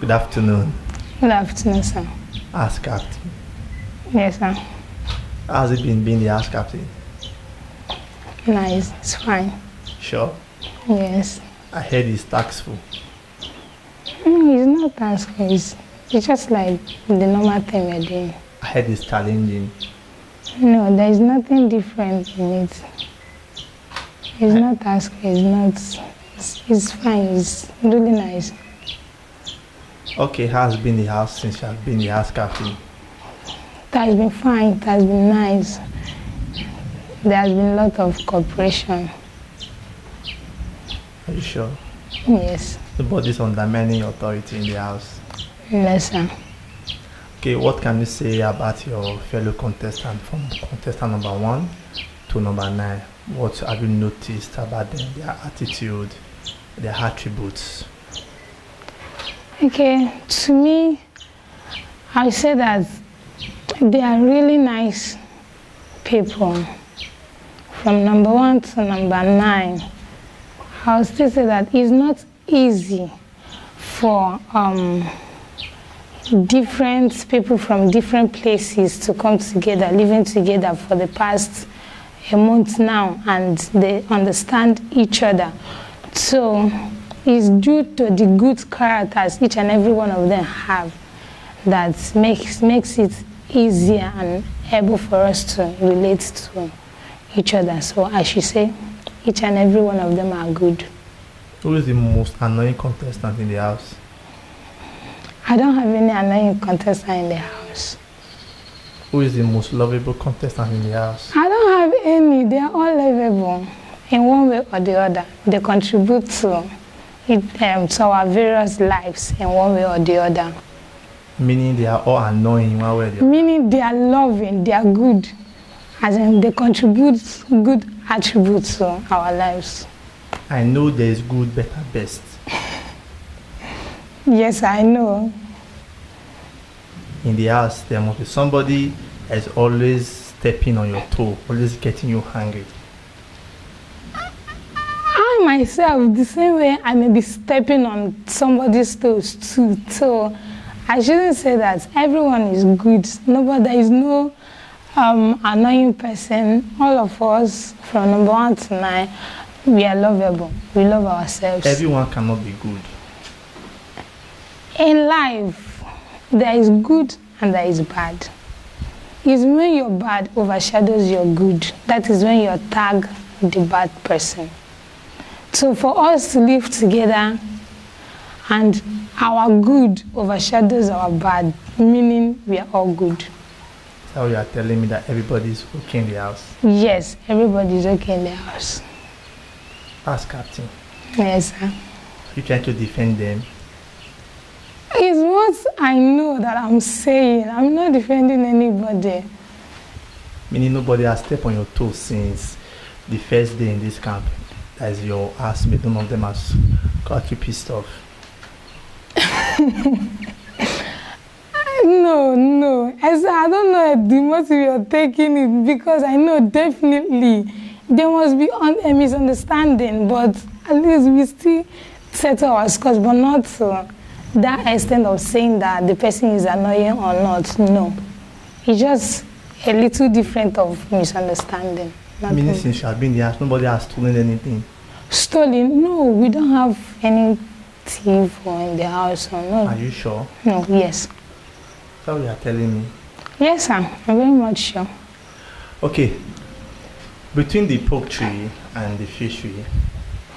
Good afternoon. Good afternoon, sir. House captain. Yes, sir. How's it been being the house captain? Nice. It's fine. Sure. Yes. I heard it's taxful. It's not taxful. It's just like the normal thing we're doing. I heard it's challenging. No, there is nothing different in it. It's not taxful. It's not. It's fine. It's really nice. Okay, how's been the house since you have been the house captain? It has been fine. It has been nice. There has been a lot of cooperation. Are you sure? Yes. Nobody's undermining your authority in the house. Yes, sir. Okay, what can you say about your fellow contestant from contestant number 1 to number 9? What have you noticed about them, their attitude, their attributes? Okay, to me, I say that they are really nice people. From number 1 to number 9, I'll still say that it's not easy for different people from different places to come together, living together for the past a month now, and they understand each other. So it's due to the good characters each and every one of them have that makes it easier and able for us to relate to each other. So I should say each and every one of them are good. Who is the most annoying contestant in the house? I don't have any annoying contestant in the house. Who is the most lovable contestant in the house? I don't have any. They are all lovable in one way or the other. They contribute to it, to our various lives in one way or the other. Meaning they are all annoying in one way or the other? Meaning they are loving, they are good. As in they contribute good attributes to our lives. I know there is good, better, best. Yes, I know. In the house, there must be somebody that is always stepping on your toe, always getting you hungry. I myself, the same way I may be stepping on somebody's toes too. So I shouldn't say that everyone is good. There is no annoying person. All of us, from number 1 to 9, we are lovable. We love ourselves. Everyone cannot be good. In life, there is good and there is bad. It's when your bad overshadows your good. That is when you tag the bad person. So for us to live together and our good overshadows our bad, meaning we are all good. So you are telling me that everybody is okay in the house? Yes, everybody is okay in the house. As captain? Yes, sir. You trying to defend them? It's what I know that I'm saying. I'm not defending anybody. Meaning nobody has stepped on your toes since the first day in this camp. That is your housemate. None of them has got you pissed off. No. I don't know the motive you're taking it, because I know definitely there must be a misunderstanding, but at least we still settle our scores, but not to that extent of saying that the person is annoying or not. No. It's just a little different of misunderstanding. Meaning since you have been there, nobody has stolen anything? Stolen? No, we don't have any thief in the house. Or no. Are you sure? No, yes. So you are telling me? Yes, sir. I'm very much sure. Okay. Between the poultry and the fishery,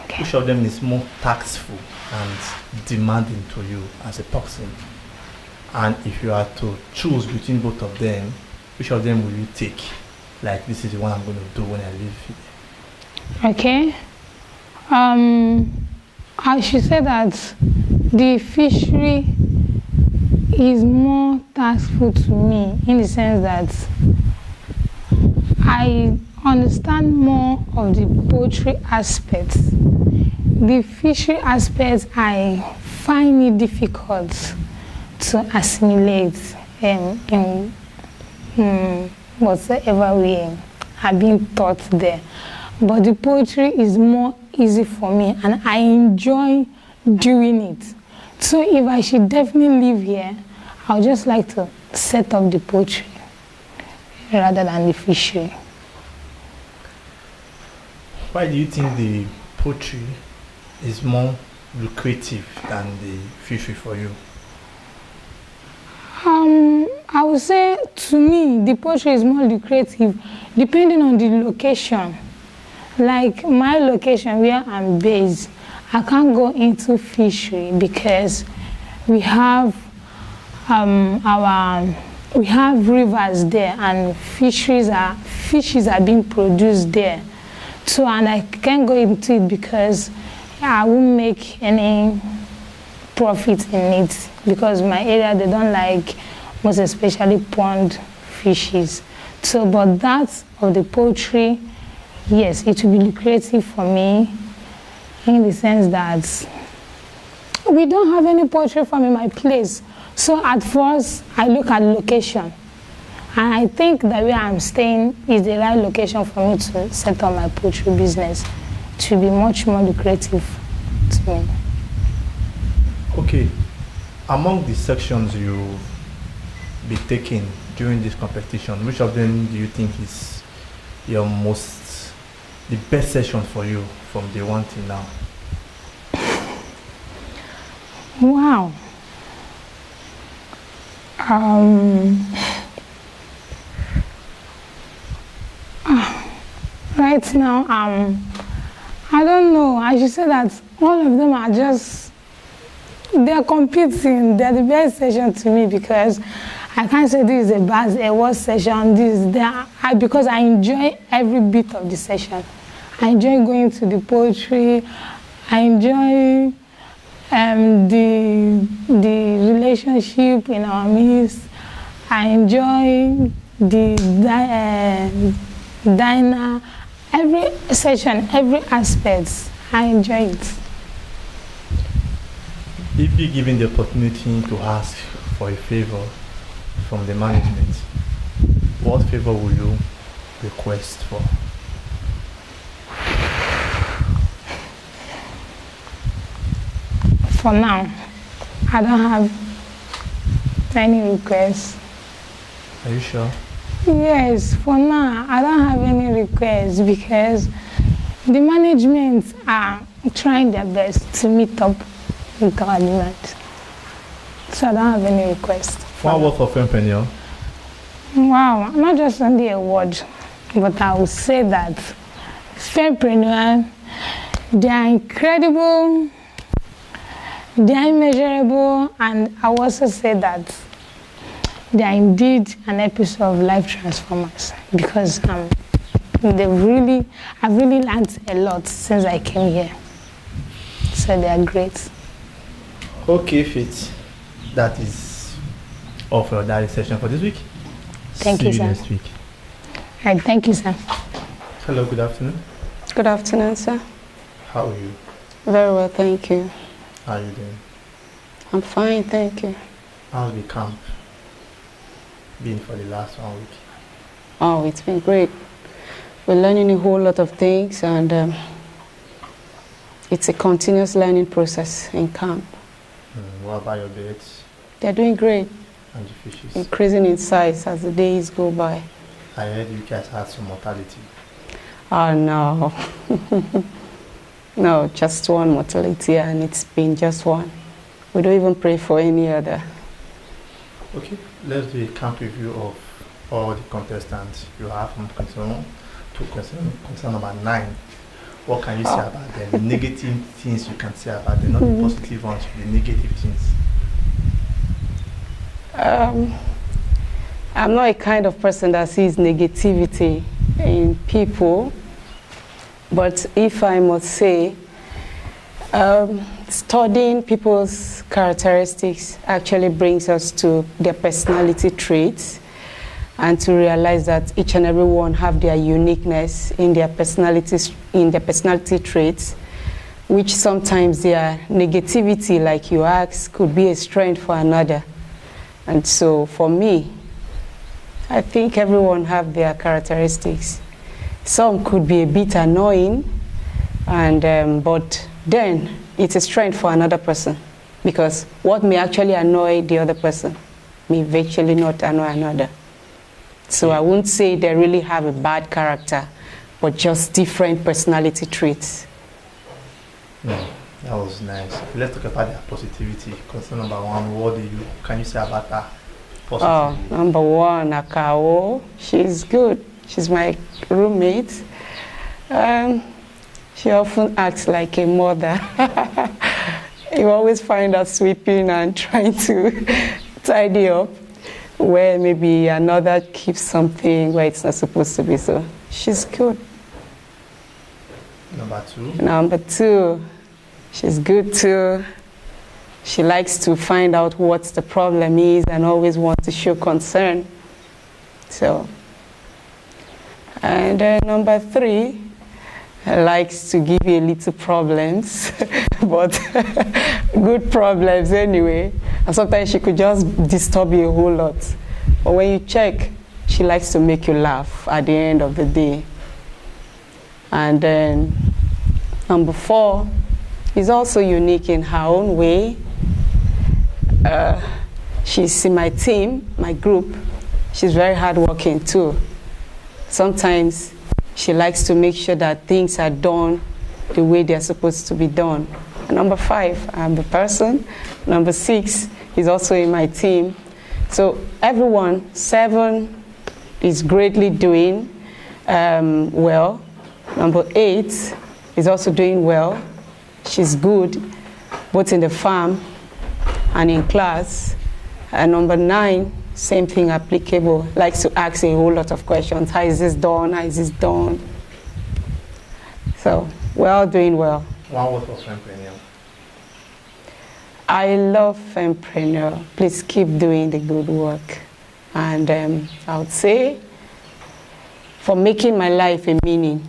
okay, which of them is more taxful and demanding to you as a person? And if you are to choose between both of them, which of them will you take? Like, this is the one I'm going to do when I leave here. Okay. I should say that the fishery is more taxful to me, in the sense that I understand more of the poultry aspect. The fishery aspect, I find it difficult to assimilate in whatever way I've been taught there. But the poetry is more easy for me, and I enjoy doing it, So if I should definitely live here, I would just like to set up the poultry rather than the fishery. Why do you think the poultry is more lucrative than the fishery for you? I would say to me, the poultry is more lucrative depending on the location. Like my location where I'm based, I can't go into fishery because we have we have rivers there and fishes are being produced there. So and I can't go into it because I won't make any profit in it because my area they don't like most especially pond fishes. So but that of the poultry, yes, it will be lucrative for me in the sense that we don't have any poultry farm in my place. So at first I look at location. And I think that where I'm staying is the right location for me to set up my poultry business to be much more lucrative to me. Okay, among the sections you'll be taking during this competition, which of them do you think is the best session for you from day one till now? Wow. Right now, I don't know. I should say that all of them are just, they're competing. They're the best session to me because I can't say this is a worst session. Because I enjoy every bit of the session. I enjoy going to the poultry. I enjoy the relationship in our midst. I enjoy the diner. Every session, every aspect, I enjoy it. If you're given the opportunity to ask for a favor from the management, what favor will you request for? For now, I don't have any requests. Are you sure? Yes, for now, I don't have any requests because the management are trying their best to meet up with our demand. So I don't have any requests. One word for Fempreneur. Wow, not just only a word, but I will say that Fempreneur, they are incredible, they are immeasurable, and I will also say that they are indeed an episode of life transformers because I've really learned a lot since I came here. So they are great. Okay, Faith. That is all for your diary session for this week. Thank you, sir. See you next week. All right, thank you, sir. Hello, good afternoon. Good afternoon, sir. How are you? Very well, thank you. How are you doing? I'm fine, thank you. How's the camp been for the last 1 week? Oh, it's been great. We're learning a whole lot of things, and it's a continuous learning process in camp. What about your birds They're doing great, and the fishes? increasing in size as the days go by. I heard you guys had some mortality. Oh, no. No, just one mortality, and it's been just one. We don't even pray for any other. Okay, let's do a camp review of all the contestants you have from concern 1 to concern number 9. What can you say about them? Negative things you can say about them, not the positive ones, the negative things. I'm not a kind of person that sees negativity in people, but if I must say, studying people's characteristics actually brings us to their personality traits, and to realize that each and every one have their uniqueness in their personality traits, which sometimes their negativity, like you asked, could be a strength for another. And so for me, I think everyone have their characteristics. Some could be a bit annoying, and but then it's a strength for another person. because what may actually annoy the other person may virtually not annoy another. So I wouldn't say they really have a bad character, but just different personality traits. That was nice. Let's talk about their positivity. Concern number one, what can you say about her positivity? Oh, number one, Akao. She's good. She's my roommate. She often acts like a mother. You always find her sweeping and trying to tidy up where maybe another keeps something where it's not supposed to be. So she's good. Number two? Number two, she's good too. She likes to find out what the problem is and always wants to show concern. So, and number three, likes to give you little problems, but good problems anyway. And sometimes she could just disturb you a whole lot. But when you check, she likes to make you laugh at the end of the day. And then number four is also unique in her own way. She's in my team, my group. She's very hardworking too. Sometimes she likes to make sure that things are done the way they're supposed to be done. And number five, I'm the person. Number six is also in my team. So everyone, 7 is greatly doing well. Number 8 is also doing well. She's good, both in the farm and in class. And number 9, same thing applicable, likes to ask a whole lot of questions. How is this done? How is this done? So we're all doing well. One word for Fempreneur. I love Fempreneur. Please keep doing the good work. And I would say, for making my life a meaning,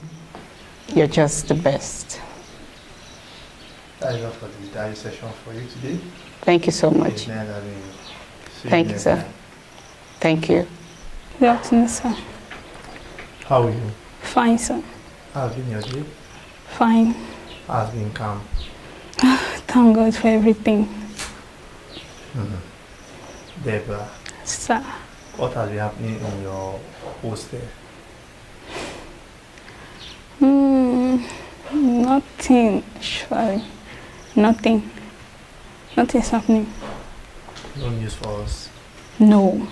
you're just the best. That is all for the diary session for you today. Thank you so much. Thank you, sir. Thank you. Good afternoon, sir. How are you? Fine, sir. How's been your day? Fine. How's been calm? Thank God for everything. Deborah, Sir. what has been happening in your hostel? Nothing, actually. Nothing. Nothing's happening. No news for us? No.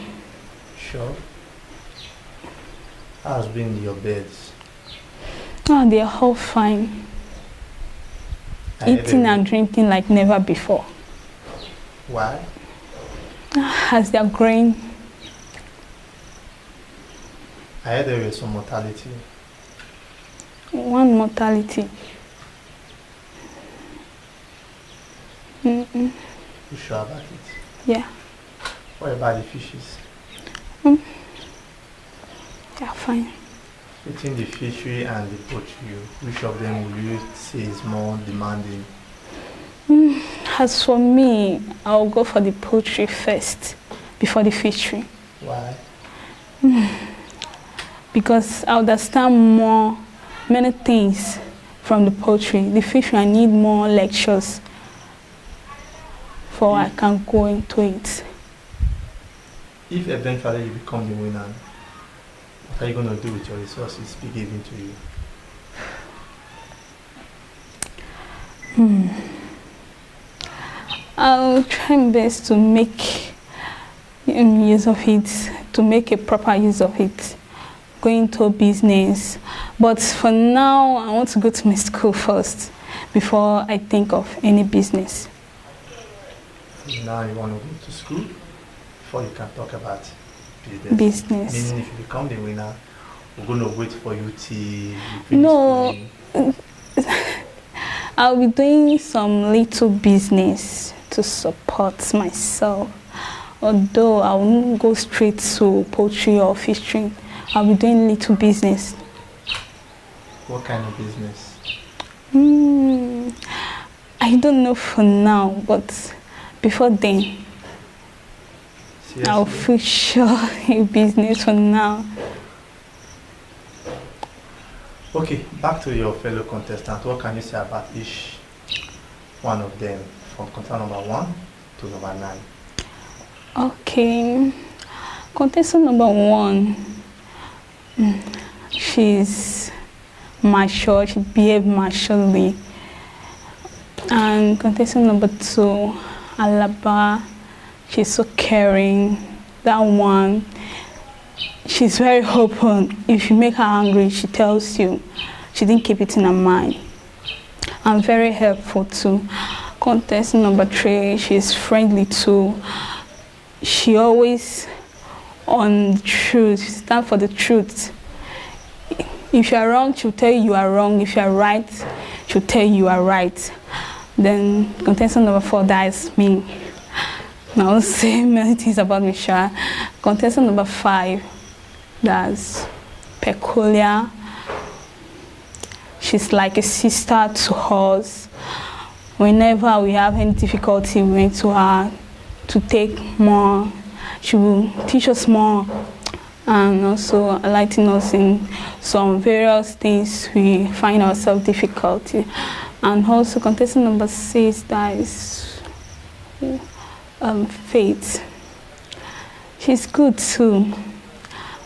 Sure. How's been your beds? Oh, they're all fine. Eating and drinking like never before. Why? As they're growing. I heard there was some mortality. One mortality. You sure about it? Yeah. What about the fishes? They're fine. Between the fishery and the poultry, which of them will you say is more demanding? As for me, I'll go for the poultry first before the fishery. Why? Because I understand many things from the poultry. The fishery, I need more lectures before I can go into it. If eventually you become the winner, what are you going to do with your resources be given to you? I'll try my best to make use of it, to make a proper use of it, go into business. But for now, I want to go to my school first before I think of any business. Now you want to go to school before you can talk about business. Meaning if you become the winner, we're going to wait for you till you finish schooling. I'll be doing some little business to support myself. Although I won't go straight to poultry or fishing, I'll be doing little business. What kind of business? I don't know for now, but before then, Seriously? I'll feel sure a business for now. Okay, back to your fellow contestants. What can you say about each one of them from contestant number 1 to number 9. Okay. Contestant number 1, she's mature, she behaves maturely. And contestant number 2, Alaba, she's so caring. That one, she's very open. If you make her angry, she tells you. She didn't keep it in her mind. And very helpful too. Contestant number 3, she's friendly too. She always on the truth, she stands for the truth. If you are wrong, she'll tell you are wrong. If you are right, she'll tell you are right. Then contestant number 4, that is me. Now I'll say many things about Michelle. Contestant number 5, that's peculiar. She's like a sister to us. Whenever we have any difficulty, we went to her to take more. She will teach us more and also enlighten us in some various things we find ourselves difficulty. And also contestant number 6, that is Faith. She's good too,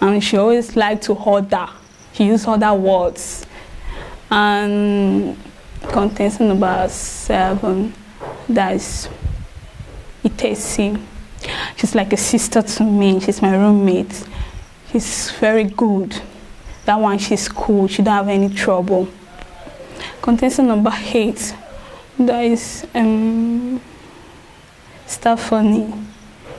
and she always likes to order. She uses other words. And contestant number 7, that is Itesi. She's like a sister to me. She's my roommate. She's very good. That one, she's cool. She don't have any trouble. Contestant number 8, that is Stephanie.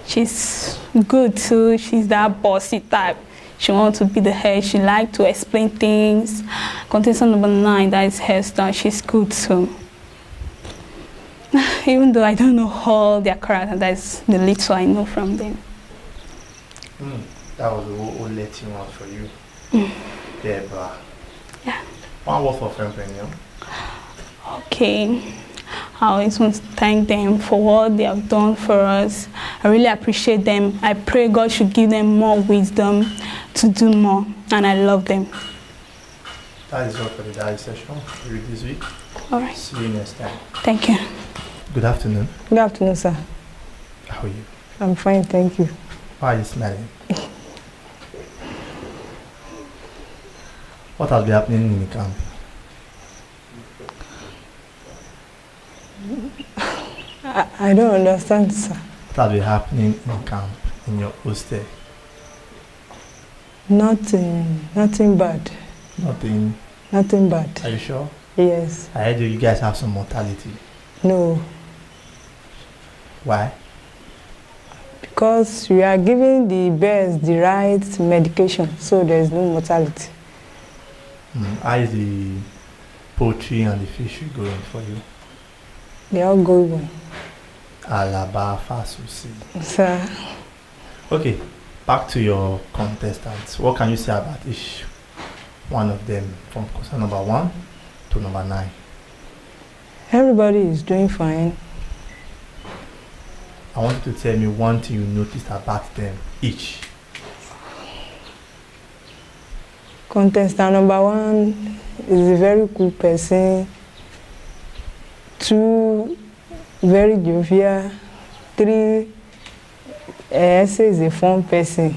She's good too. She's that bossy type. She wants to be the head. She likes to explain things. Contestant number 9, that is Hester. She's good too. Even though I don't know all their character, that's the little I know from them. That was who let you out for you. Yeah, but yeah. One word for Friend Premium. Okay. I always want to thank them for what they have done for us. I really appreciate them. I pray God should give them more wisdom to do more, and I love them. That is all for the diary session this week. All right. See you next time. Thank you. Good afternoon. Good afternoon, sir. How are you? I'm fine, thank you. Why are you smiling? What has been happening in the camp? I don't understand, sir. What has been happening in camp, in your hostel? Nothing bad. Nothing bad. Are you sure? Yes. I heard you guys have some mortality. No. Why? Because we are giving the birds the right medication, so there is no mortality. How is the poultry and the fishery going for you? They all go well. Alaba Fasusi. Sir. Okay, back to your contestants. What can you say about each one of them from question number 1 to number 9? Everybody is doing fine. I want you to tell me one thing you noticed about them each. Contestant number 1 is a very cool person. 2, very jovial. 3, is a fun person.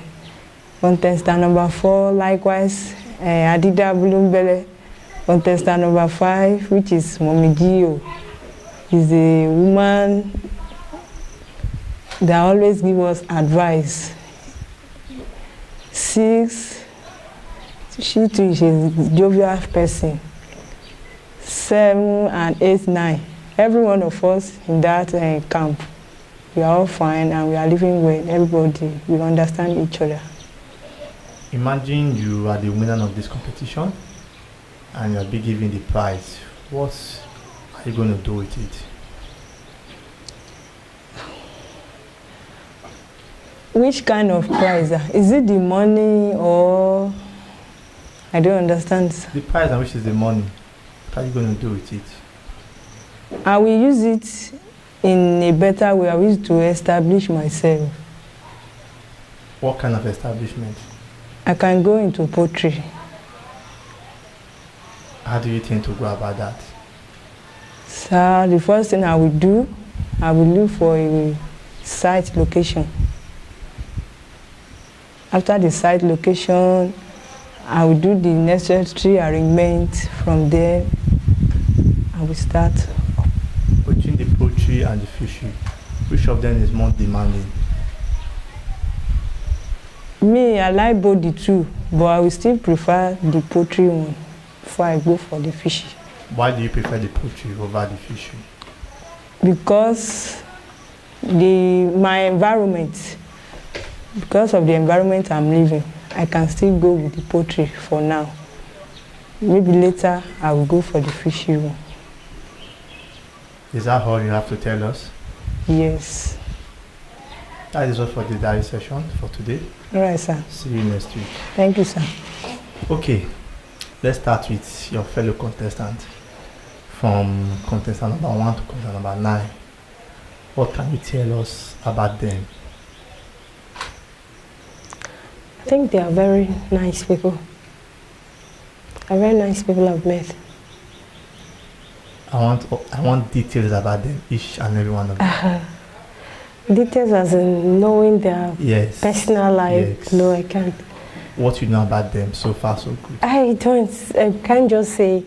Contestant number 4, likewise, Adida Bulumbele. Contestant number 5, which is Mommy Gio, is a woman that always gives us advice. 6, she too is a jovial person. 7 and 8, 9. Every one of us in that camp, we are all fine and we are living well. Everybody, we understand each other. Imagine you are the winner of this competition and you are being given the prize. What are you going to do with it? Which kind of prize? Is it the money or... I don't understand. The prize, and which is the money. What are you going to do with it? I will use it in a better way. I wish to establish myself. What kind of establishment? I can go into poultry. How do you think to go about that? Sir, the first thing I will do, I will look for a site location. After the site location, I will do the necessary arrangement. From there, I will start. Between the poultry and the fishery, which of them is more demanding? Me, I like both the two, but I will still prefer the poultry one before I go for the fish. Why do you prefer the poultry over the fishery? Because my environment, because of the environment I'm living, I can still go with the poultry for now. Maybe later I will go for the fishy one. Is that all you have to tell us? Yes. That is all for the diary session for today. All right, sir. See you next week. Thank you, sir. Okay, let's start with your fellow contestant. From contestant number 1 to contestant number 9. What can you tell us about them? I think they are very nice people. Are very nice people I've met. I want details about them, each and every one of them. Details as in knowing their personal life. Yes. No, I can't. What you know about them so far, so good. I can't just say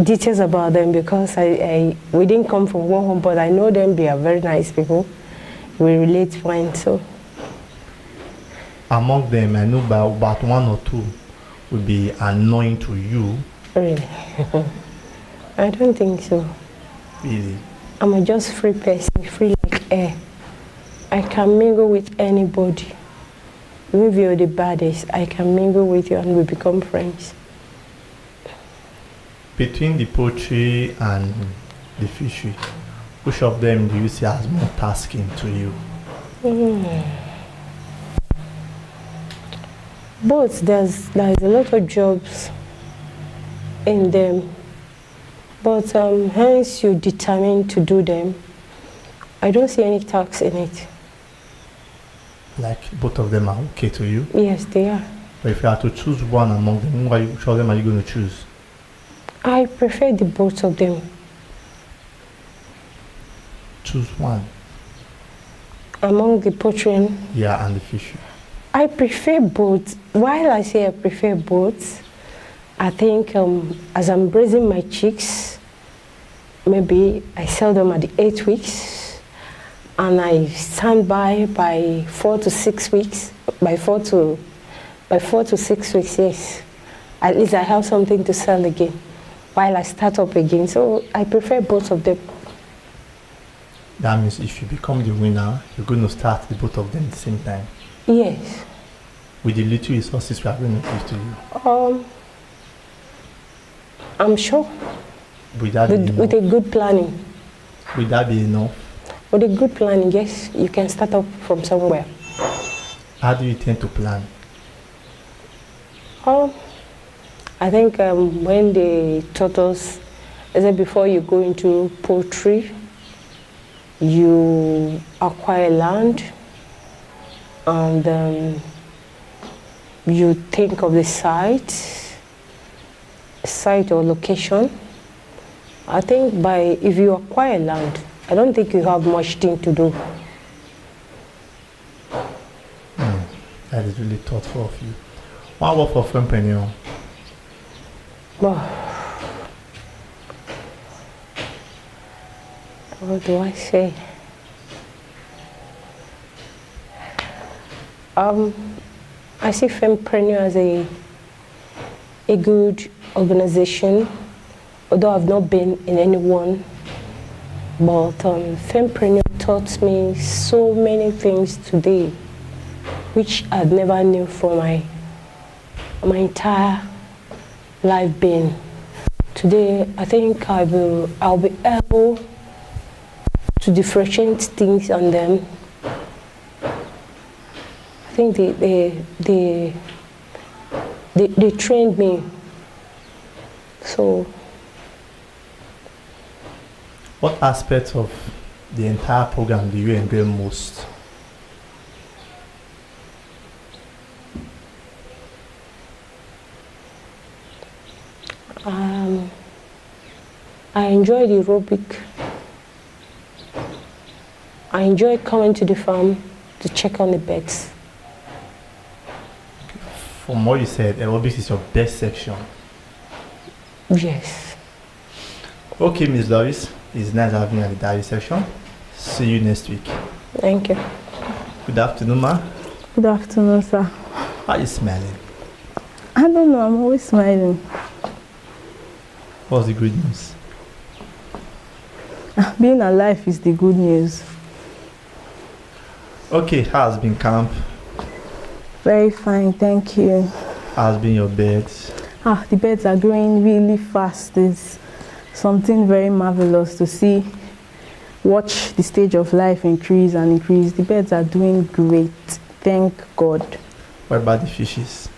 details about them because we didn't come from one home, but I know them. They are very nice people. We relate fine. So among them, I know about 1 or 2 would be annoying to you. really, I don't think so. Really? I'm a just free person, free like air. I can mingle with anybody. Even if you're the baddest, I can mingle with you and we become friends. Between the poultry and the fishery, which of them do you see as more tasking to you? Both, there's a lot of jobs in them, but hence you're determined to do them. I don't see any tax in it. Like both of them are okay to you? Yes, they are. But if you had to choose one among them, which of them are you going to choose? I prefer the both of them. Choose one. Among the poultry, And the fishery. I prefer both. While I say I prefer both, I think as I'm raising my chicks, maybe I sell them at the 8 weeks, and I stand by 4 to 6 weeks, by 4 to 6 weeks, yes. At least I have something to sell again while I start up again. So I prefer both of them. That means if you become the winner, you're going to start the both of them at the same time. Yes. With the little resources we are going to give to you. I'm sure. Would that be enough? With a good planning. Would that be enough? With a good planning, yes, you can start up from somewhere. How do you tend to plan? I think when they taught us, I said before you go into poultry, you acquire land and you think of the site or location. I think if you acquire land, I don't think you have much thing to do. That is really thoughtful of you. One word for Fempreneur. What do I say? I see Fempreneur as a good organization, although I've not been in any one. But Fempreneur taught me so many things today, which I'd never knew for my entire life being. Today, I think I'll be able to differentiate things on them. I think they trained me. So, what aspects of the entire program do you enjoy most? I enjoy the aerobic I enjoy coming to the farm to check on the birds. From what you said, aerobics is your best section. Yes. Okay, Miss Doris, it's nice having you at the diary section. See you next week. Thank you. Good afternoon, ma. Good afternoon, sir. Why are you smiling? I don't know, I'm always smiling. What's the good news? Being alive is the good news. Okay, how's been camp? Very fine, thank you. How's been your beds? The birds are growing really fast. It's something very marvelous to see. Watch the stage of life increase and increase. The birds are doing great, thank God. What about the fishes?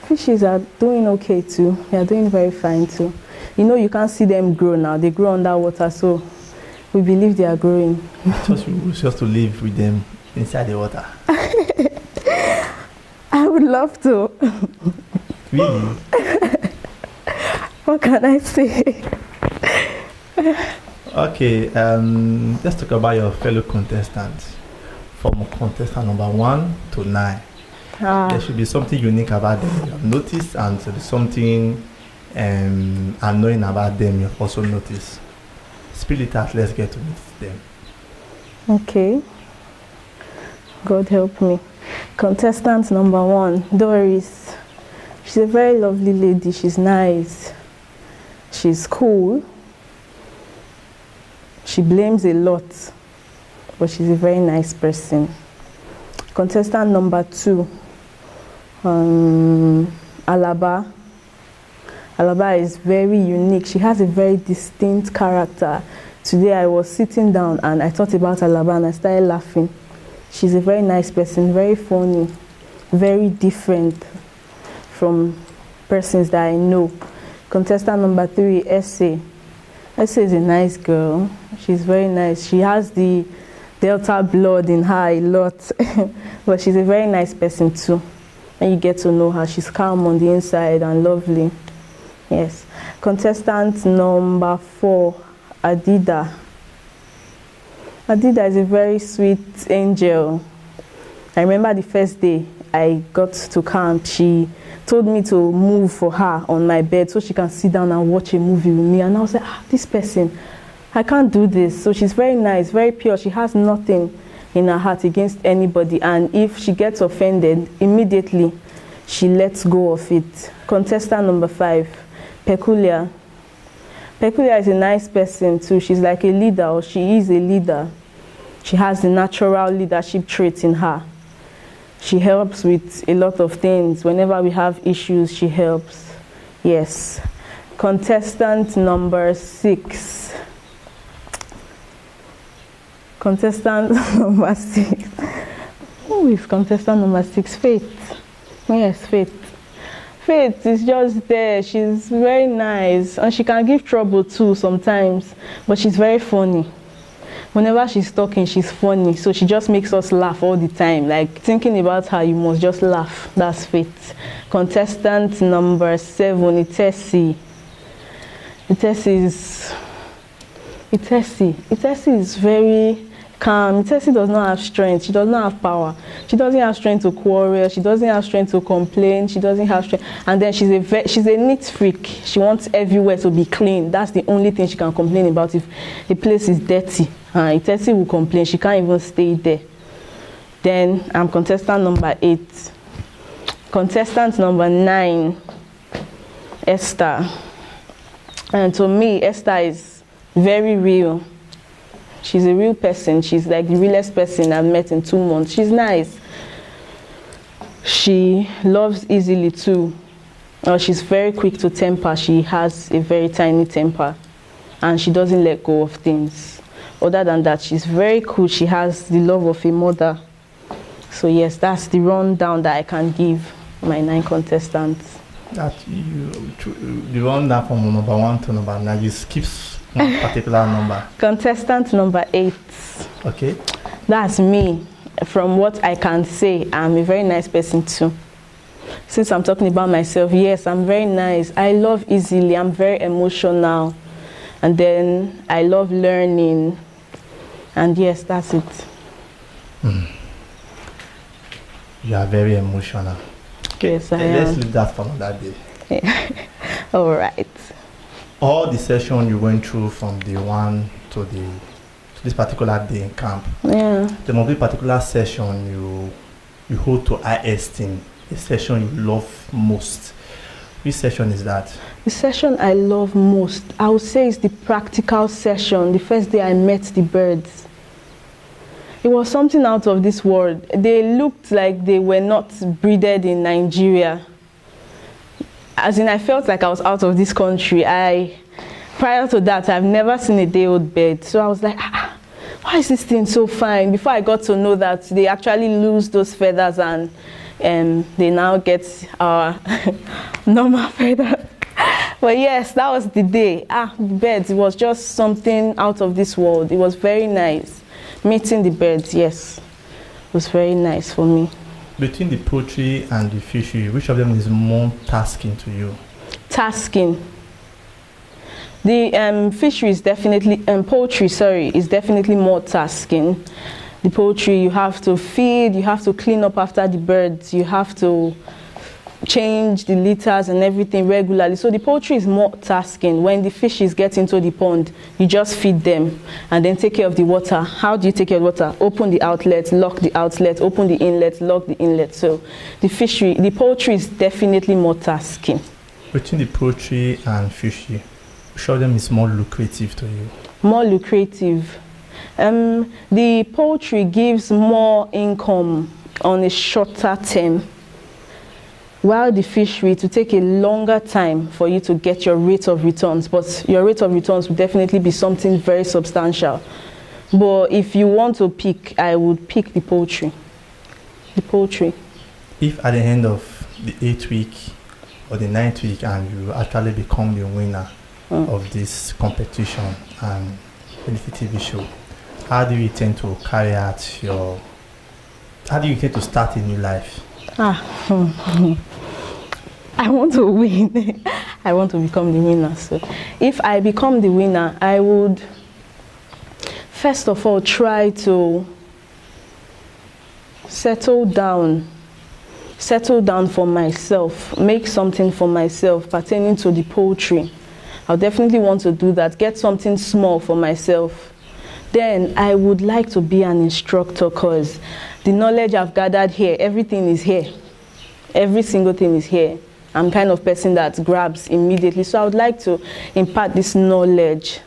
Fishes are doing okay too. They are doing very fine too. You know, you can't see them grow now. They grow underwater, so we believe they are growing. Just to live with them inside the water. I would love to. Really? What can I say? Okay, let's talk about your fellow contestants. From contestant number 1 to 9. There should be something unique about them you have noticed, and there should be something annoying about them you have also noticed. Spill it out, let's get to meet them. Okay. God help me. Contestant number 1, Doris. She's a very lovely lady. She's nice. She's cool. She blames a lot, but she's a very nice person. Contestant number 2, Alaba. Alaba is very unique. She has a very distinct character. Today I was sitting down and I thought about Alaba and I started laughing. She's a very nice person, very funny, very different from persons that I know. Contestant number 3, Essie. Essie is a nice girl. She's very nice. She has the Delta blood in her a lot, but she's a very nice person too. And you get to know her. She's calm on the inside and lovely. Yes. Contestant number 4, Adida. Adida is a very sweet angel. I remember the first day I got to camp, she told me to move for her on my bed so she can sit down and watch a movie with me. And I was like, this person, I can't do this. So she's very nice, very pure. She has nothing in her heart against anybody. And if she gets offended, immediately she lets go of it. Contestant number 5, Peculiar. Peculiar is a nice person too. She's like a leader, or she is a leader. She has the natural leadership traits in her. She helps with a lot of things. Whenever we have issues, she helps. Yes. Contestant number 6. Contestant number 6. Who is contestant number 6? Faith. Yes, Faith. Faith is just there. She's very nice. And she can give trouble too sometimes. But she's very funny. Whenever she's talking, she's funny. So she just makes us laugh all the time. Like, thinking about her, you must just laugh. That's Faith. Contestant number 7, Itesi. Itesi is very calm. Itesi does not have strength. She does not have power. She doesn't have strength to quarrel. She doesn't have strength to complain. She doesn't have strength. And then she's a neat freak. She wants everywhere to be clean. That's the only thing she can complain about. If the place is dirty, Itesi will complain. She can't even stay there. Then I'm contestant number 8. Contestant number 9, Esther. And to me, Esther is very real. She's a real person. She's like the realest person I've met in 2 months. She's nice. She loves easily too. She's very quick to temper. She has a very tiny temper. And she doesn't let go of things. Other than that, she's very cool. She has the love of a mother. So yes, that's the rundown that I can give my 9 contestants. That the rundown from number 1 to number 9, you skip one particular number. Contestant number 8. Okay. That's me. From what I can say, I'm a very nice person too. Since I'm talking about myself, yes, I'm very nice. I love easily. I'm very emotional. And then I love learning. And yes, that's it. You are very emotional. Yes, I Let's am. leave that for another day. All right. All the session you went through from day one to this particular day in camp, Yeah. there must be a particular session you hold to high esteem, a session you love most. Which session is that? The session I love most, I would say, is the practical session, the first day I met the birds. It was something out of this world. They looked like they were not breeded in Nigeria. As in, I felt like I was out of this country. Prior to that, I've never seen a day-old bird. So I was like, why is this thing so fine? Before I got to know that they actually lose those feathers and they now get our normal feathers. But yes, that was the day. The birds, it was just something out of this world. It was very nice. Meeting the birds, yes. It was very nice for me. Between the poultry and the fishery, which of them is more tasking to you? Tasking. The fishery is definitely, poultry, sorry, is definitely more tasking. The poultry, you have to feed, you have to clean up after the birds, you have to change the litters and everything regularly. So the poultry is more tasking. When the fishes get into the pond, you just feed them and then take care of the water. How do you take care of water? Open the outlet, lock the outlet, open the inlet, lock the inlet. So the poultry is definitely more tasking. Between the poultry and fishery, which of them is more lucrative to you? More lucrative. The poultry gives more income on a shorter term, while the fishery to take a longer time for you to get your rate of returns, but your rate of returns will definitely be something very substantial. But if you want to pick, I would pick the poultry. The poultry. If at the end of the 8th week or the 9th week and you actually become the winner of this competition and the TV show, how do you intend to carry out how do you intend to start a new life? I want to win. I want to become the winner. So if I become the winner, I would first of all try to settle down for myself, make something for myself pertaining to the poultry. I'll definitely want to do that, get something small for myself. Then I would like to be an instructor, because the knowledge I've gathered here, everything is here. Every single thing is here. I'm kind of person that grabs immediately. So I would like to impart this knowledge,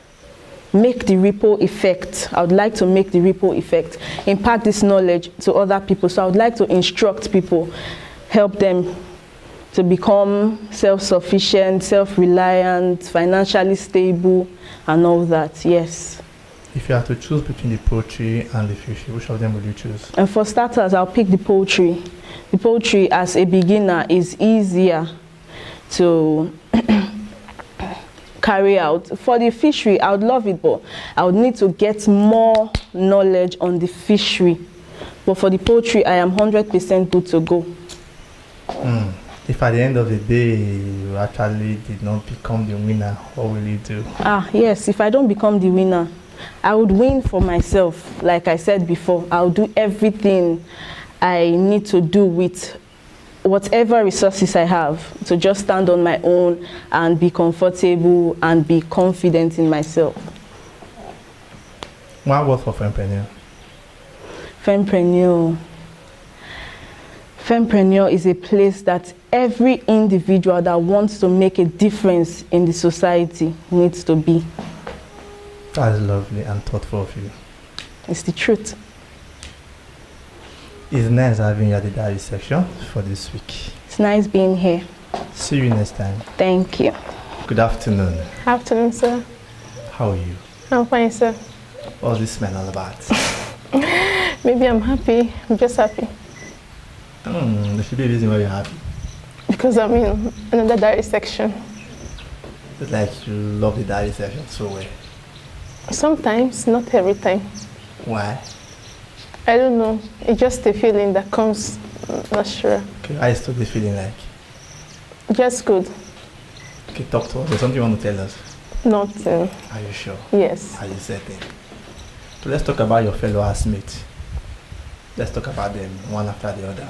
make the ripple effect. I would like to make the ripple effect, impart this knowledge to other people. So I would like to instruct people, help them to become self-sufficient, self-reliant, financially stable, and all that, yes. If you have to choose between the poultry and the fishery, which of them will you choose? And for starters, I'll pick the poultry. The poultry, as a beginner, is easier to carry out. For the fishery, I would love it, but I would need to get more knowledge on the fishery. But for the poultry, I am 100% good to go. If at the end of the day you actually did not become the winner, what will you do? Yes, if I don't become the winner, I would win for myself. Like I said before, I'll do everything I need to do with whatever resources I have to just stand on my own and be comfortable and be confident in myself. One word for Fempreneur. Fempreneur is a place that every individual that wants to make a difference in the society needs to be. That's lovely and thoughtful of you. It's the truth. It's nice having you at the diary section for this week. It's nice being here. See you next time. Thank you. Good afternoon. Afternoon, sir. How are you? I'm fine, sir. What's this smell all about? Maybe I'm happy. I'm just happy. There should be a reason why you're happy. Because I'm in another diary section. It's like you love the diary section so well. Sometimes, not every time. Why? I don't know. It's just a feeling that comes. Not sure. Okay, I still be feeling like. Just good. Okay, talk to us. There's something you want to tell us? Nothing. Are you sure? Yes. Are you certain? So let's talk about your fellow housemate. let's talk about them one after the other.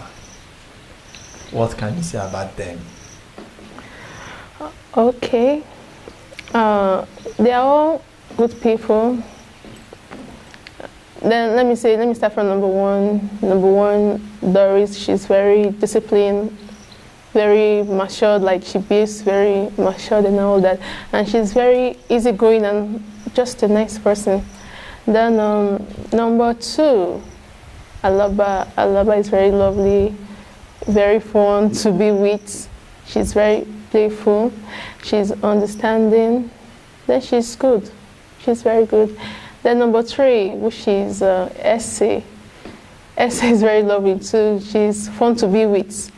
What can you say about them? Okay. They are all good people. Then let me start from number one. Number one, Doris, she's very disciplined, very matured, like she behaves very matured and all that. And she's very easygoing and just a nice person. Then number two, Alaba. Alaba is very lovely, very fun to be with. She's very playful. She's understanding. Then she's good. She's very good. Then number three, which is Essie. Essie is very lovely too. She's fun to be with.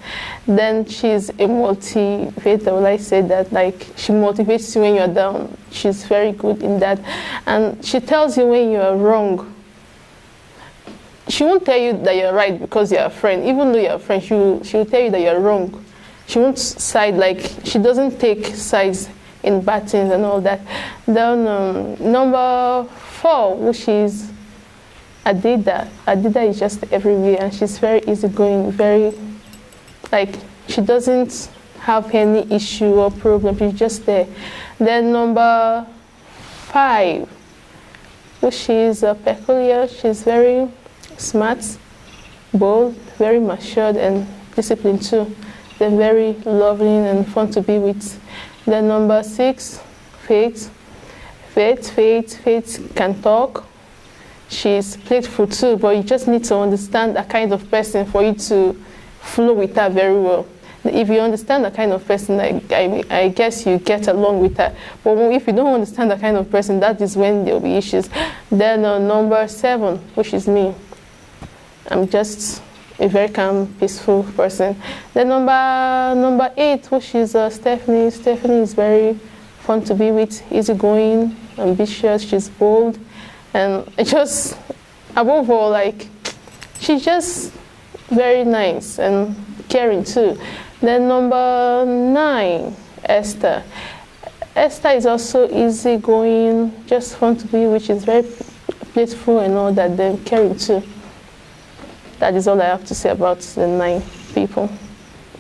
Then she's a motivator. Well, I say that, like, she motivates you when you're down. She's very good in that. And she tells you when you're wrong. She won't tell you that you're right because you're a friend. Even though you're a friend, she'll tell you that you're wrong. She won't side, like, she doesn't take sides in bad things and all that. Then number four, which is Adida. Adida is just everywhere, and she's very easygoing, very, like, she doesn't have any issue or problem. She's just there. Then number five, which is Peculiar. She's very smart, bold, very matured, and disciplined too. They're very lovely and fun to be with. Then number six, Faith. Faith can talk. She's playful too, but you just need to understand that kind of person for you to flow with her very well. If you understand that kind of person, I guess you get along with her. But if you don't understand that kind of person, that is when there will be issues. Then number seven, which is me. I'm just a very calm, peaceful person. Then number eight, which is Stephanie. Stephanie is very fun to be with, easygoing, ambitious. She's bold, and just above all, like, she's just very nice and caring too. Then number nine, Esther. Esther is also easygoing, just fun to be with. She's very playful and all that. Then caring too. That is all I have to say about the 9 people.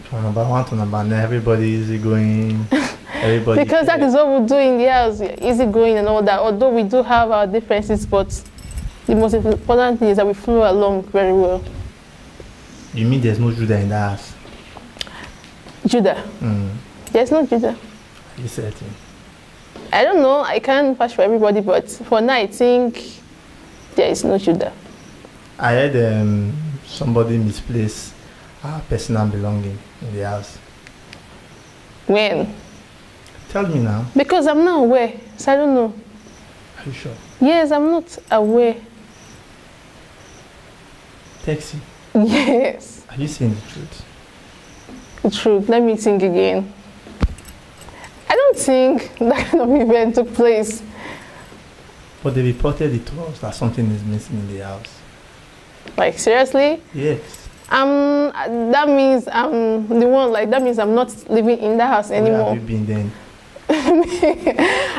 From number 1 to number 9, everybody is easygoing. Everybody. Because that is what we do in the house, easygoing and all that. Although we do have our differences, but the most important thing is that we flow along very well. You mean there's no Judah in the house? Judah? There's no Judah. You said it. I don't know. I can't vouch for everybody, but for now, I think there is no Judah. I heard somebody misplaced personal belonging in the house. When? Tell me now. Because I'm not aware, so I don't know. Are you sure? Yes, I'm not aware. Taxi. Yes. Are you saying the truth? The truth. Let me think again. I don't think that kind of event took place. But they reported it to us that something is missing in the house. Like, seriously? Yes. That means I'm the one, like, that means I'm not living in the house anymore. Where have you been then?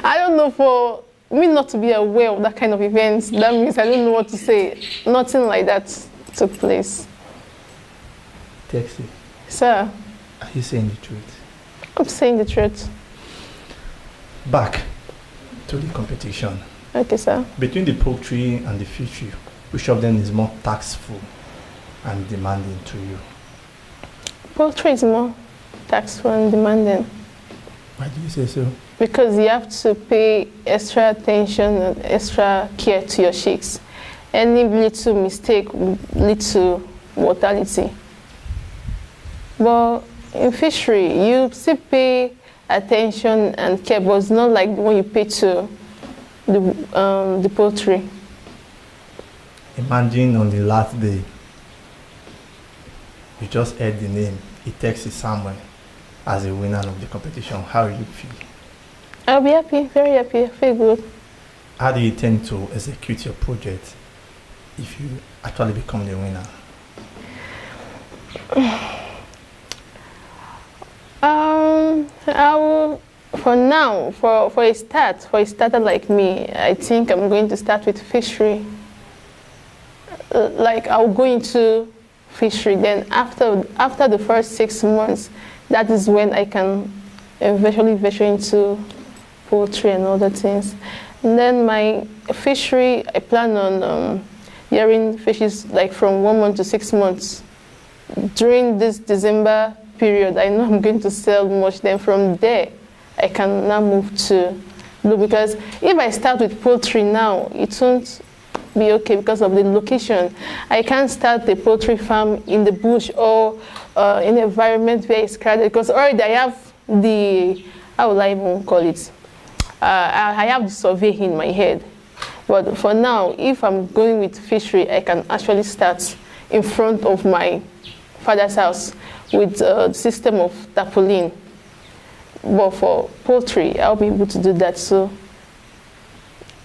I don't know, for me not to be aware of that kind of events, that means I don't know what to say. Nothing like that took place. Taxi. Sir? Are you saying the truth? I'm saying the truth. Back to the competition. Okay, sir. Between the poultry and the fishery, which of them is more taxful and demanding to you? Poultry is more taxful and demanding. Why do you say so? Because you have to pay extra attention and extra care to your chicks. Any little mistake will lead to mortality. But in fishery, you still pay attention and care, but it's not like when you pay to the poultry. Imagine on the last day, you just heard the name, it takes it somewhere as a winner of the competition. How do you feel? I'll be happy, very happy, I feel good. How do you intend to execute your project if you actually become the winner? I will, for now, for a starter like me, I think I'm going to start with fishery. like I'll go into fishery. Then after the first 6 months, that is when I can eventually venture into poultry and other things. And then my fishery, I plan on rearing fishes like from 1 month to 6 months. During this December period, I know I'm going to sell much. Then from there, I can now move to blue, because if I start with poultry now, it won't be okay because of the location. I can't start a poultry farm in the bush or in an environment where it's crowded, because already I have the, how will I even call it? I have the survey in my head. But for now, if I'm going with fishery, I can actually start in front of my father's house with a system of tarpaulin. But for poultry, I'll be able to do that. So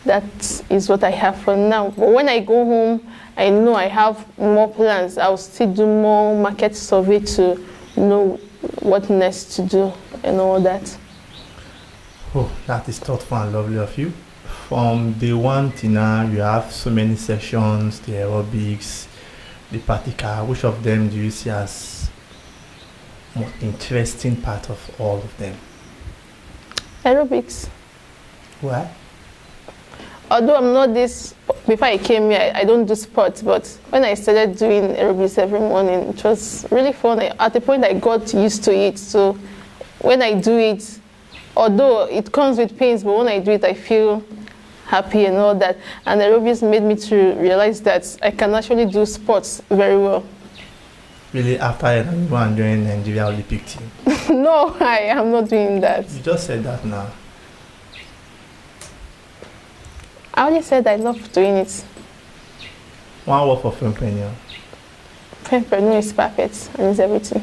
that is what I have for now. But when I go home, I know I have more plans. I'll still do more market survey to know what next to do and all that. Oh, that is thoughtful and lovely of you. From day one till now, you have so many sessions, the aerobics, the practical. Which of them do you see as most interesting part of all of them? Aerobics. Why? Although I'm not this, before I came here, I don't do sports, but when I started doing aerobics every morning, it was really fun. At the point I got used to it, so when I do it, although it comes with pains, but when I do it, I feel happy and all that. And aerobics made me to realize that I can actually do sports very well. Really, after you go and join Nigeria Olympic team? No, I am not doing that. You just said that now. I only said I love doing it. One word for Fempreneur. Fempreneur is perfect and is everything.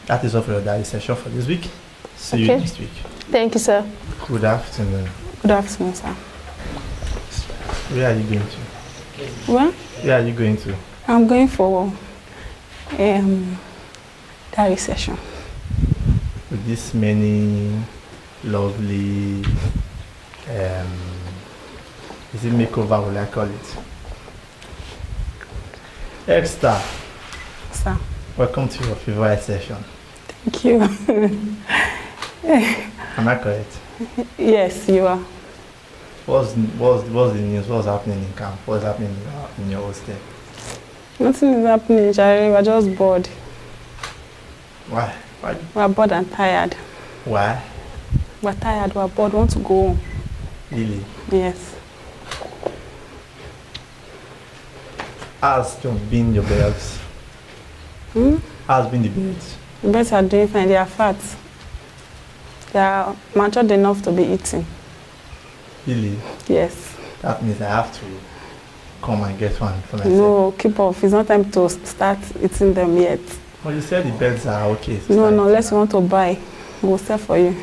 That is all for your diary session for this week. See you next week. Thank you, sir. Good afternoon. Good afternoon, sir. Where are you going to? Well, Where are you going to? I'm going for diary session. With this many lovely, is it makeover, will I call it? Extra. Sir. Welcome to your favorite session. Thank you. Am I correct? Yes, you are. What's the news? What's happening in camp? What's happening in your hostel? Nothing is happening, Jerry. We're just bored. Why? We're bored and tired. Why? We're tired, we're bored, we want to go home. Really? Yes. How's been your birds? How's been the birds? The birds are doing fine, they are fat. They are matured enough to be eaten. Really? Yes. That means I have to come and get one for myself. No, keep off. It's not time to start eating them yet. Well, you said the birds are okay. No, unless you want to buy, we'll sell for you.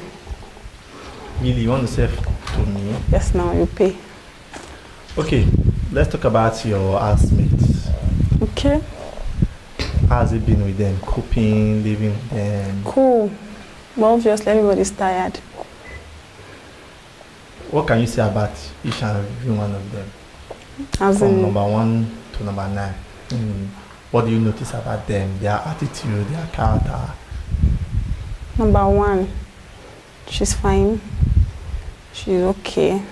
Really? You want to sell to me? Yes, now you pay. Okay, let's talk about your housemates. Okay. How's it been with them? Cooking, living with them? Cool. But obviously everybody's tired. What can you say about each and every one of them? As From in, number 1 to number 9. What do you notice about them? Their attitude, their character? number 1, she's fine. She's okay.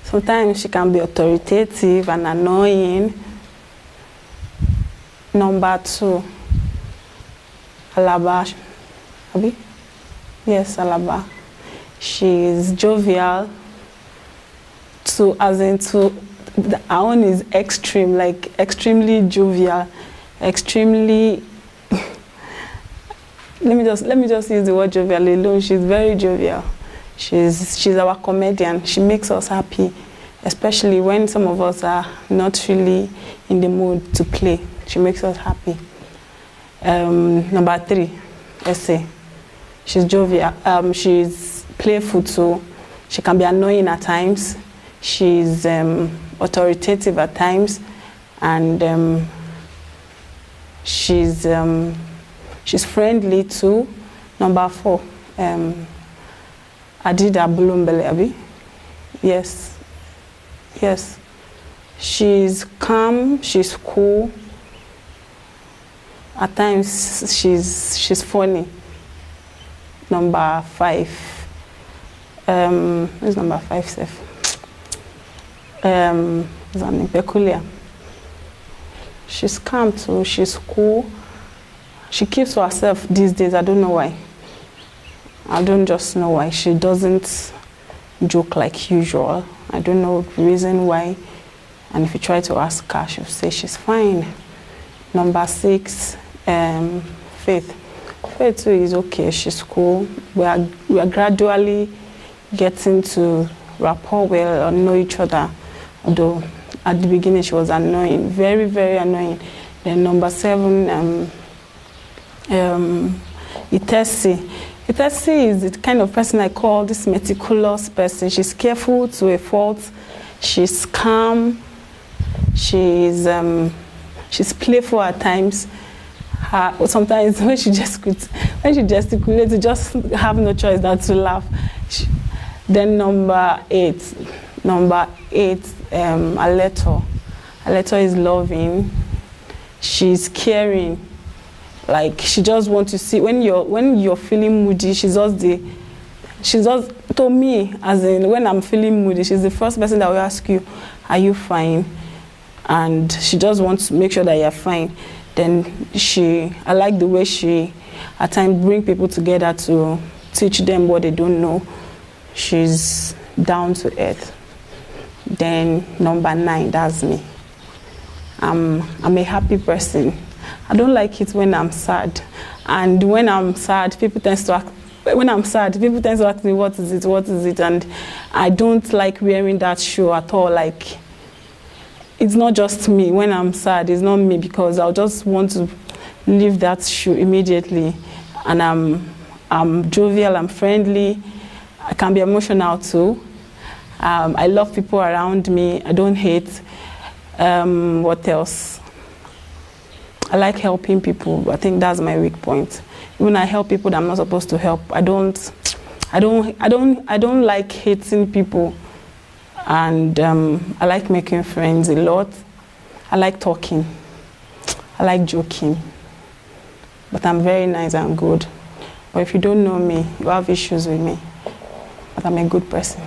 Sometimes she can be authoritative and annoying. Number 2, Alaba. Abi? Yes, Alaba. She's jovial. Her own is extreme, like extremely jovial, extremely. let me just use the word jovial alone. She's very jovial. She's our comedian. She makes us happy, especially when some of us are not really in the mood to play. She makes us happy. Number 3, Essay. She's jovial. She's playful too. She can be annoying at times. She's authoritative at times, and she's friendly too. Number 4, Adida Bulumbele, Abi. Yes. She's calm, she's cool. At times, she's funny. Number 5. Who's number 5, Seth? Peculiar. She's calm too, she's cool. She keeps to herself these days, I don't know why. I don't just know why. She doesn't joke like usual. I don't know the reason why. And if you try to ask her, she'll say she's fine. Number 6, Faith. Faith too is okay, she's cool. We are gradually getting to rapport well and know each other. Although at the beginning she was annoying, very, very annoying. Then number 7, Itesi. Itesi is the kind of person I call this meticulous person. She's careful to a fault. She's calm. She's playful at times. Sometimes when she gesticulates, you just have no choice than to laugh. Then number 8, Aleto. Aleto is loving. She's caring. Like she just wants to see when you're feeling moody. She's just to me, as in when I'm feeling moody, she's the first person that will ask you, "Are you fine?" And she just wants to make sure that you're fine. Then I like the way she at times bring people together to teach them what they don't know. She's down to earth. Then number 9, that's me. I'm a happy person. I don't like it when I'm sad. And when I'm sad, people tend to ask me, what is it? And I don't like wearing that show at all. Like, it's not just me. When I'm sad, it's not me, because I'll just want to leave that shoe immediately. And I'm jovial, I'm friendly. I can be emotional too. I love people around me. I don't hate. What else? I like helping people. I think that's my weak point. When I help people that I'm not supposed to help, I don't like hating people. And I like making friends a lot. I like talking. I like joking. But I'm very nice and good. But if you don't know me, you have issues with me. But I'm a good person.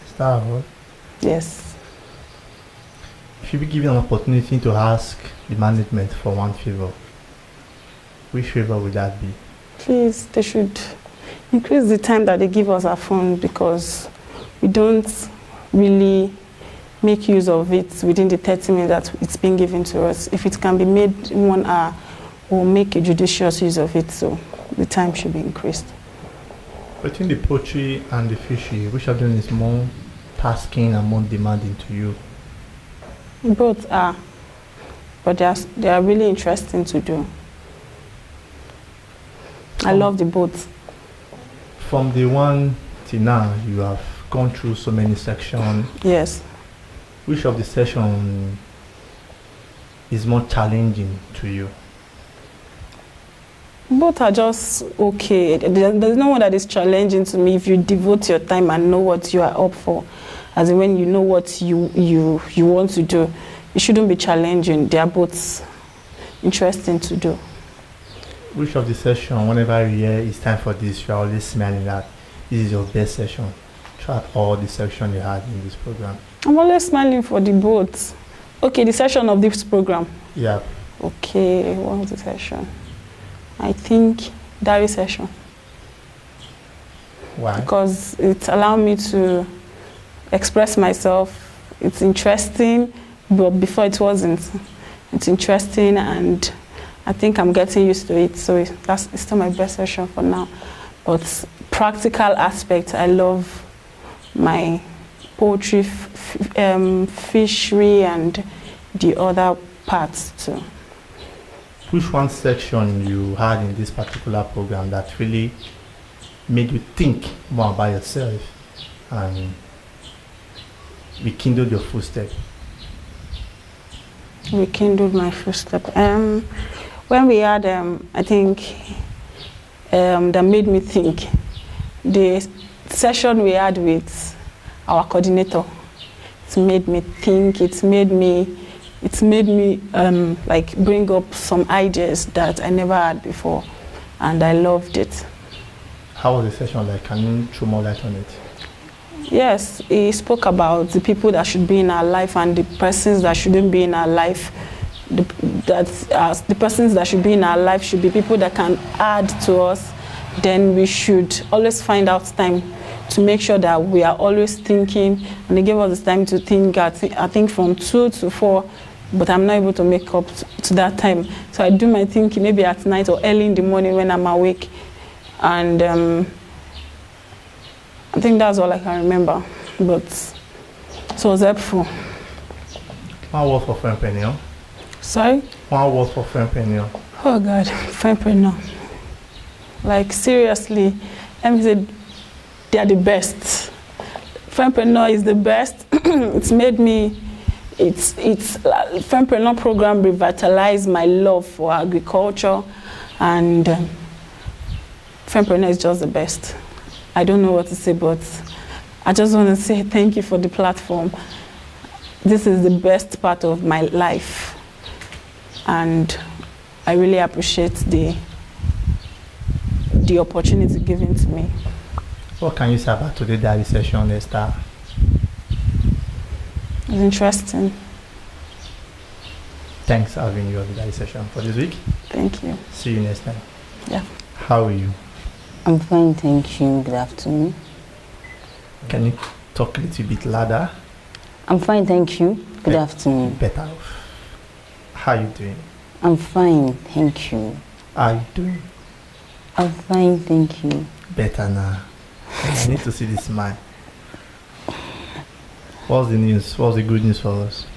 Is that all? Yes. If you be given an opportunity to ask the management for one favor, which favor would that be? Please, they should increase the time that they give us our phone, because we don't really make use of it within the 30 minutes that it's been given to us. If it can be made in 1 hour, we'll make a judicious use of it, so the time should be increased. Between the poultry and the fishery, which of them is more tasking and more demanding to you? Both are, but they are really interesting to do. I love the both. From the one till now, you have gone through so many sections. Yes. Which of the sessions is more challenging to you? Both are just okay. There's no one that is challenging to me if you devote your time and know what you are up for. As in when you know what you want to do, it shouldn't be challenging. They are both interesting to do. Which of the session, whenever you hear it's time for this, you're always smiling that this is your best session throughout all the sections you had in this program? I'm always smiling for the both. Okay, the session of this program. Yeah. Okay, what was the session? I think dairy session. Why? Because it allowed me to express myself. It's interesting, but before it wasn't. It's interesting, and I think I'm getting used to it. So it's still my best session for now. But practical aspect, I love my poultry, fishery, and the other parts too. Which one section you had in this particular program that really made you think more about yourself and rekindled your footstep? Rekindled my footstep. When we had, I think, that made me think, the session we had with our coordinator, It's made me think. It's made me like bring up some ideas that I never had before, and I loved it. How was the session like? Can you throw more light on it? Yes, he spoke about the people that should be in our life and the persons that shouldn't be in our life. The persons that should be in our life should be people that can add to us. Then we should always find out time to make sure that we are always thinking. And they gave us this time to think, I think from 2 to 4, but I'm not able to make up to that time. So I do my thinking maybe at night or early in the morning when I'm awake. And I think that's all I can remember, but it was helpful. One word for Fempreneur. Sorry? One word for Fempreneur. Oh God, Fempreneur. Like seriously, let me say they are the best. Fempreneur is the best. It's made me, Fempreneur program revitalized my love for agriculture, and Fempreneur is just the best. I don't know what to say, but I just want to say thank you for the platform. This is the best part of my life, and I really appreciate the opportunity given to me. What can you say about today's diary session, Esther? It's interesting. Thanks for having you on the diary session for this week. Thank you. See you next time. Yeah. How are you? I'm fine, thank you. Good afternoon. Can you talk a little bit louder? I'm fine, thank you. Good afternoon. Better off. How are you doing? I'm fine, thank you. How are you doing? I'm fine, thank you. Better now. I need to see this smile. What's the news? What's the good news for us?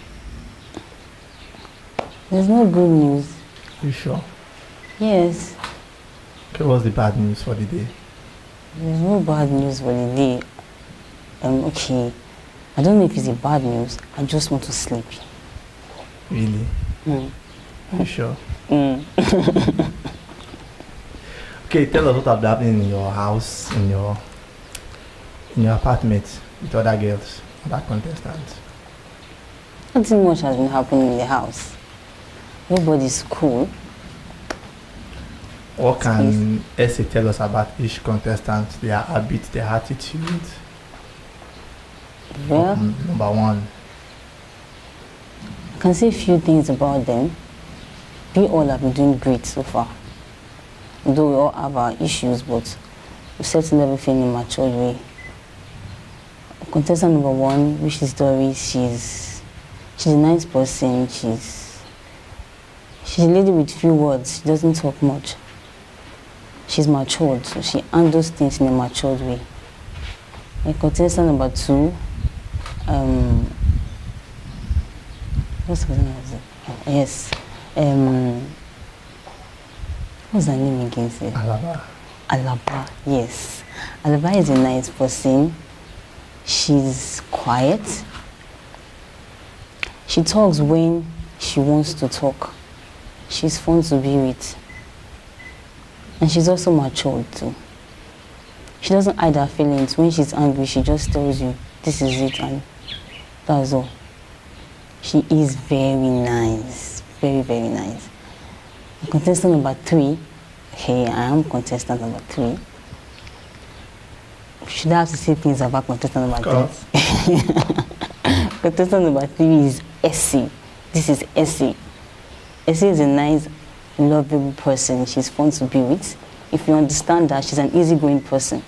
There's no good news. You sure? Yes. Okay, what's the bad news for the day? There's no bad news for the day. Okay. I don't know if it's a bad news. I just want to sleep. Really? Mm. You sure? Mm. Okay, tell us what has been happening in your house, in your apartment with other girls, other contestants. Nothing much has been happening in the house. Nobody's cool. What can Essie tell us about each contestant, their habit, their attitude? Well, Number one. I can say a few things about them. We all have been doing great so far. Though we all have our issues, but we settle everything in a matured way. Contestant number 1, which is Doris, she's a nice person. She's a lady with few words. She doesn't talk much. She's matured, so she handles things in a matured way. And contestant number 2, what's her name? Yes. What's her name again? Alaba. Alaba, yes. Alaba is a nice person. She's quiet. She talks when she wants to talk. She's fun to be with. And she's also matured too. She doesn't hide her feelings. When she's angry, she just tells you, this is it, and that's all. She is very nice. Very, very nice. Contestant number 3. Okay, I am contestant number 3. Should I have to say things about contestant number 3? Contestant number 3 is Essie. This is Essie. Essie is a nice, lovable person. She's fun to be with. If you understand that, she's an easygoing person.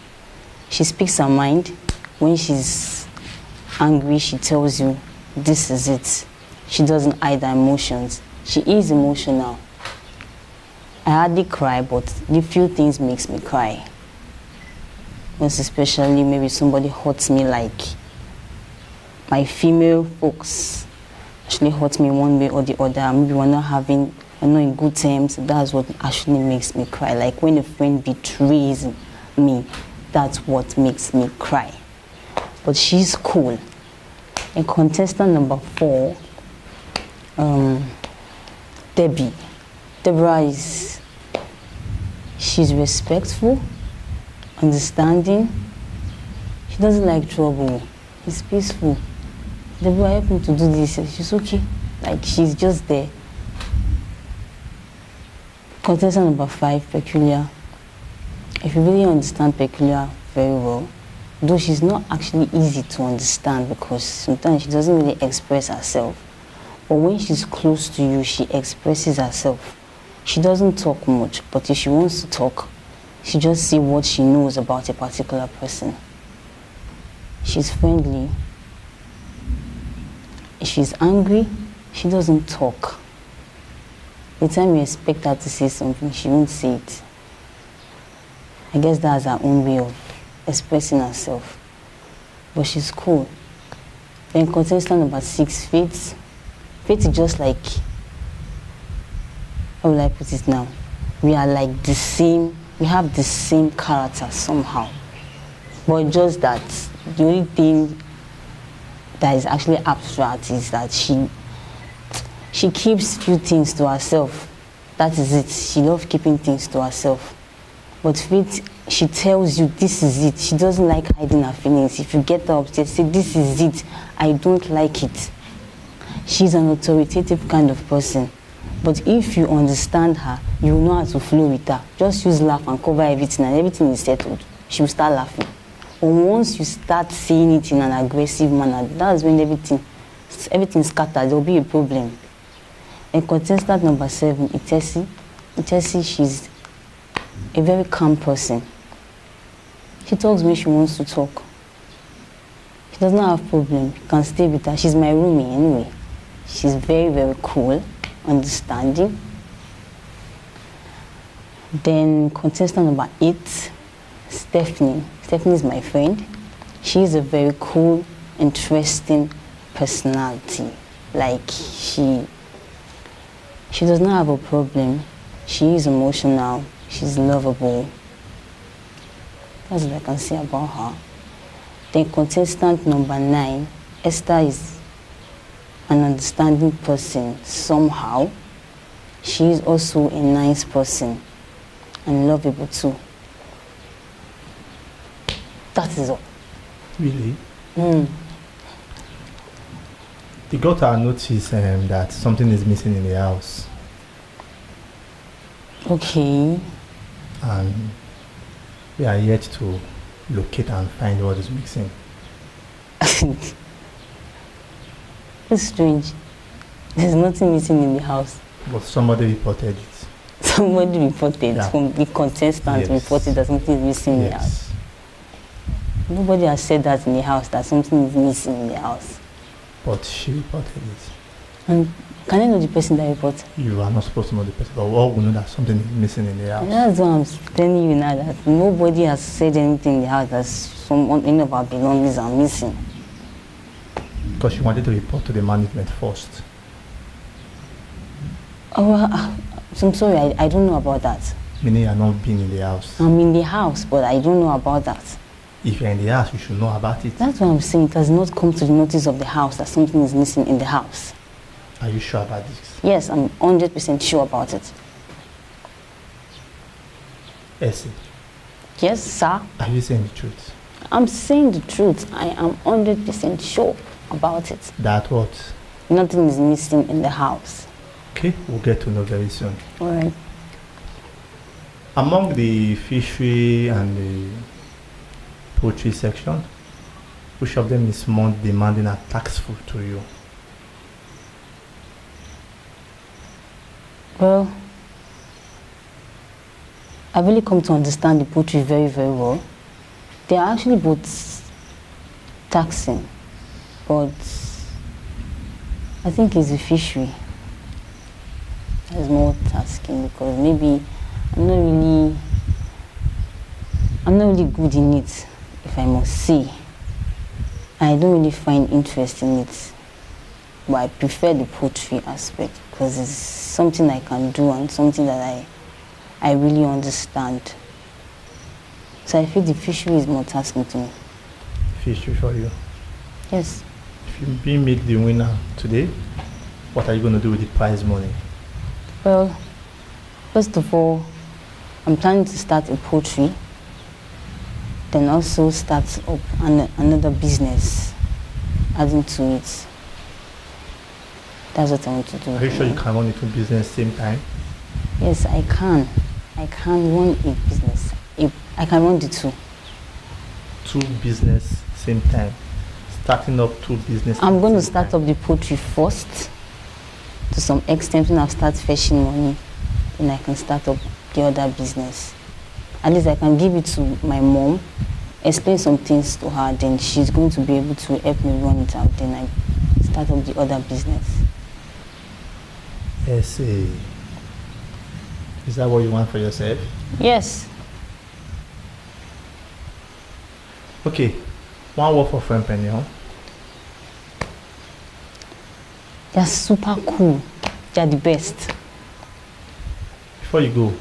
She speaks her mind. When she's angry, she tells you, this is it. She doesn't hide her emotions. She is emotional. I hardly cry, but the few things makes me cry. Most especially maybe somebody hurts me, like my female folks actually hurt me one way or the other. Maybe we're not in good terms. That's what actually makes me cry. Like when a friend betrays me, that's what makes me cry. But she's cool. And contestant number 4, Debbie. Deborah she's respectful, understanding. She doesn't like trouble. She's peaceful. Deborah, help me to do this. She's okay. Like, she's just there. Contestant number 5, Peculiar. If you really understand Peculiar very well, though she's not actually easy to understand because sometimes she doesn't really express herself. But when she's close to you, she expresses herself. She doesn't talk much, but if she wants to talk, she just says what she knows about a particular person. She's friendly. If she's angry, she doesn't talk. The time you expect her to say something, she won't say it. I guess that's her own way of expressing herself. But she's cool. Then contestant number 6, Faith. Faith is just like, how will I put it now? We are like the same, we have the same character somehow. But just that the only thing that is actually abstract is that she keeps few things to herself. That is it. She loves keeping things to herself. But Faith, she tells you this is it. She doesn't like hiding her feelings. If you get her upstairs, say this is it. I don't like it. She's an authoritative kind of person. But if you understand her, you will know how to flow with her. Just use laugh and cover everything and everything is settled. She will start laughing. But once you start saying it in an aggressive manner, that's when everything scatters. There will be a problem. And contestant number 7, Itesi. Itesi, she's a very calm person. She talks when she wants to talk. She does not have problem. You can stay with her. She's my roomie anyway. She's very, very cool, understanding. Then contestant number 8, Stephanie. Stephanie is my friend. She is a very cool, interesting personality. Like, she does not have a problem. She is emotional. She's lovable. That's what I can say about her. Then contestant number 9, Esther is an understanding person somehow. She is also a nice person and lovable too. That is all. Really? They got our notice that something is missing in the house. Okay. And we are yet to locate and find what is missing. It's strange. There's nothing missing in the house. But somebody reported it. Somebody reported, Yeah. from the contestant Yes. reported that something is missing in the house. Nobody has said that in the house, that something is missing in the house. But she reported it. And can I know the person that reported? You are not supposed to know the person, but all we know that something is missing in the house. And that's what I'm telling you now, that nobody has said anything in the house that any of our belongings are missing. Because she wanted to report to the management first. Oh, well, I'm sorry, I don't know about that. Meaning you are not being in the house. I'm in the house, but I don't know about that. If you're in the house, you should know about it. That's what I'm saying. It has not come to the notice of the house that something is missing in the house. Are you sure about this? Yes, I'm 100% sure about it. Essie, Yes, sir. are you saying the truth? I'm saying the truth. I am 100% sure about it. That what? Nothing is missing in the house. Okay, we'll get to know very soon. All right. Among the fishery and the poultry section, which of them is more demanding and taxful to you? Well, I've really come to understand the poultry very, very well. They are actually both taxing, but I think it's the fishery that is more tasking, because maybe I'm not really good in it, if I must say. I don't really find interest in it, but I prefer the poultry aspect because it's something I can do and something that I really understand. So I feel the fishery is more tasking to me. Fishery for you. Yes. If you be made the winner today, what are you going to do with the prize money? Well, first of all, I'm planning to start a poultry, then also start up another business. adding to it. That's what I want to do. Are you sure you can run the two business same time? Yes, I can. I can run a business. I can run the two. Two business same time. Starting up two business. I'm going to start up the poultry first. To some extent, when I start fetching money, then I can start up the other business. At least I can give it to my mom, explain some things to her, then she's going to be able to help me run it out, then I start up the other business. Yes. Is that what you want for yourself? Yes. Okay. One word for friend Penny, huh? They're super cool. They're the best. Before you go,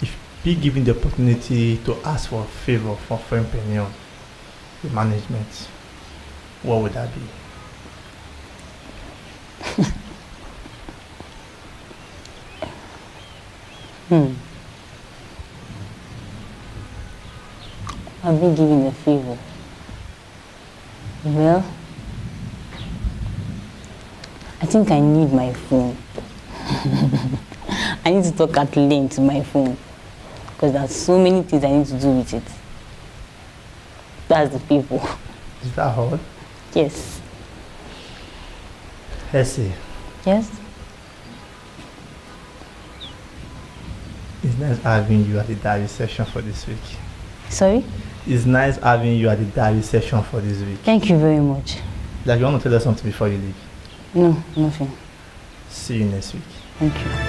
if be given the opportunity to ask for a favor from friend Penny, the management, what would that be? I've been given a favor. Well, I think I need my phone. I need to talk at length to my phone because there's so many things I need to do with it. That's the people. Is that hard? Yes. Essie, Yes? it's nice having you at the diary session for this week. Sorry? It's nice having you at the diary session for this week. Thank you very much. Like, you want to tell us something before you leave? No, nothing. See you next week. Thank you.